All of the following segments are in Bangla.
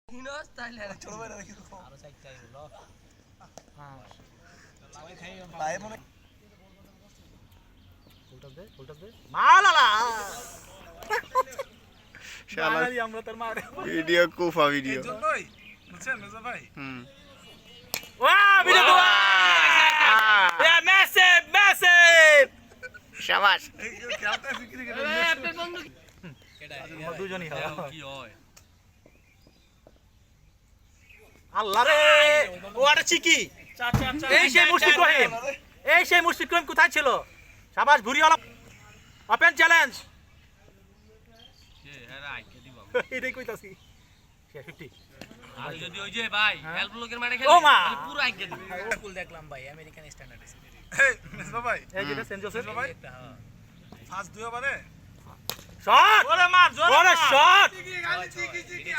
হিনস তাইলে ছোট ভাই নাকি আরো চারটাই হলো হ্যাঁ সবাই খাই ভাই মনে উল্টা দে মালালা শালা মালালি আমরা তোর মারে ভিডিও কুফা ভিডিও জন্যই বুঝছেন মেজা ভাই ওয়া ভিডিও এ মেসেজ শাবাশ এই খেলতে বিক্রি করে আপনার বন্ধু দুজনই হয় কি হয় আল্লাহ রে ও আরে চিকি এই সেই মুশফিক রহিম এই সেই মুশফিক রহিম কোথায় ছিল শাবাশ ভুরিওয়ালা ওপেন চ্যালেঞ্জ কে এরা আইকে দিব এটাই কইতাছি 50 আর যদি ওই যে ভাই হেল্প লোকের মানে খেলে ও মা! তাহলে পুরো আইকে দিব কুল দেখলাম ভাই আমেরিকান স্ট্যান্ডার্ড আছে এই মেজা ভাই এই যেটা সেন্ট জোসেফ ভাই ফার্স্ট দুই ওভারে শট ওরে মার জোরে ওরে শট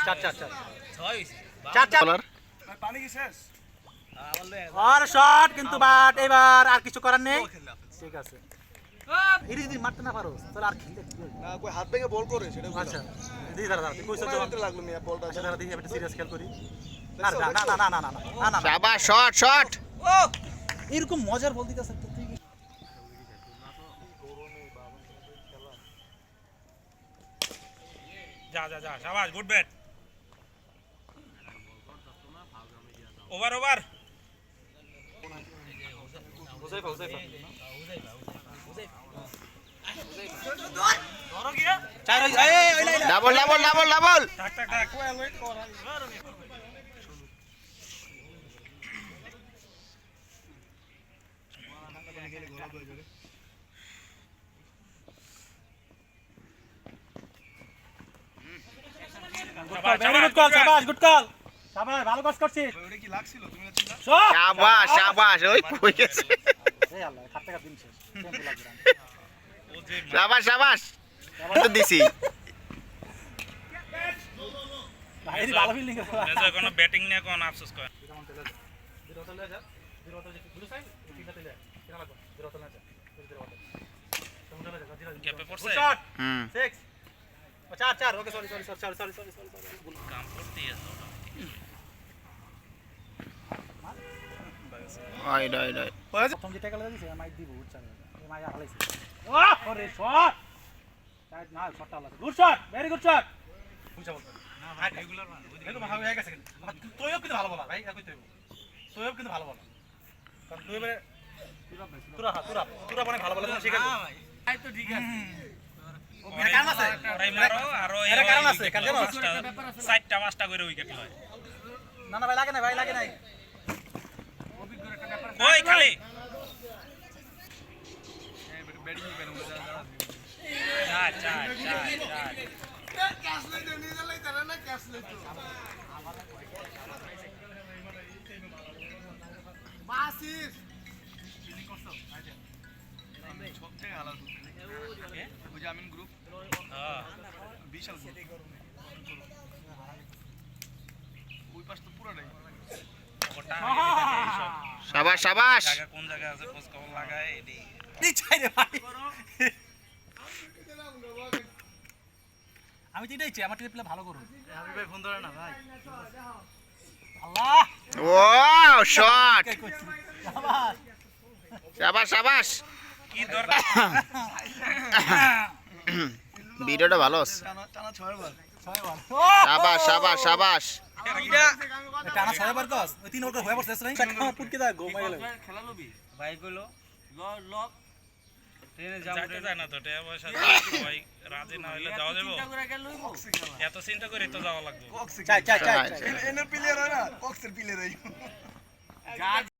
চার চার চার 6 হইছে চার চার বলার ভাই পানি কি শেষ আর শট কিন্তু বাট এবার আর কিছু করার নেই খেললে ঠিক আছে এরি যদি মারতে না পারো তাহলে আর খেলতে কি হবে? না কই হাত ভেঙে বল করে সেটা আচ্ছা দিদি দাঁড়া তুই কইছ কোথায় তো লাগলো মিয়া বলটা আচ্ছা দাঁড়া দেখি একটা সিরিয়াস খেল করি না না না না না না না না না শাবাশ শট শট ও এরকম মজার বল দিতেছ তুই যা যা যা শাবাশ good bat over over Huzaifa Huzaifa ধরো গিয়া চার এই ওই Laila double double double double টাক টাক টাক ভেরি গুড কল শাবাশ গুড কল শাবাশ ভালো কাজ করছিস ওটা কি লাগছিল তুমি না ছিল শট শাবাশ শাবাশ ওই কই গেছে এই আল্লাহ খাটতে খাটতে দিন শেষ টেম্পো লাগবে শাবাশ শাবাশ তো দিছি ভাই ভালো ফিল্ডিং করে মেজো কোনো ব্যাটিং নিয়ে কোন আফসোস করে ক্যাপে পড়ছে হুম 6 চার চার okay sorry sorry sorry sorry sorry sorry কাম করতে আছে ওই ডই ডই প্রথম যে টাকা দিছে মাইক দিব উচ্চারণ এই মাই হালাইছে ওরে শট সাইড না শটটা লাগছে good shot very good shot বুঝা বল না রেগুলার না এগুলো ভালো হয়ে গেছে তুইও কিন্তু ভালো বলা ভাই কই তুইও কিন্তু ভালো বলা কারণ তুই এবারে তুরা মানে ভালো বলা তুমি শিখে না ভাই তাই তো ঠিক আছে এটা কারণ আছে ওরাই মারো আর ওই এটা কারণ আছে কারণ জানো চারটা পাঁচটা করে উইকেট লয় না না ভাই লাগে নাই ওই খালি ব্যাটিং কেন চার চার চার চার ক্যাশ লইতো নিজে লইতো না ক্যাশ লইতো মাসিস ফিলিং করছো আইডিয়া সব থেকে আলাদা ওই যে আমিন গ্রুপ হ্যাঁ বিশাল ওই পাশ তো পুরোটাই ওটা শাবাশ শাবাশ জায়গা কোন জায়গা আছে খোঁজ খবর লাগায় এডি এই চাই রে ভাই আমি তো এটাই চাই আমার টিপলে ভালো করুন আমি ভাই ফোন ধরে না ভাই আল্লাহ ওয়াও শট শাবাশ শাবাশ শাবাশ কি দরকার ভিডিওটা ভালো আছে টানা 6 বার শাবাশ শাবাশ শাবাশ টানা 6 বার গস ওই 3 ওভার হয়ে পড়ছে নাই চাকা পুটকে দা গো মাইলে খেলা লবি ভাই কইলো লক ট্রেনে যাও যাইতে যায় না তো টাকা পয়সা ভাই রাজি না হইলে যাওয়া যাবে চিন্তা করে গেল লইবো এত চিন্তা করে তো যাওয়া লাগবে চাই এনে প্লেয়ার হয় না কক্সের প্লেয়ার হয়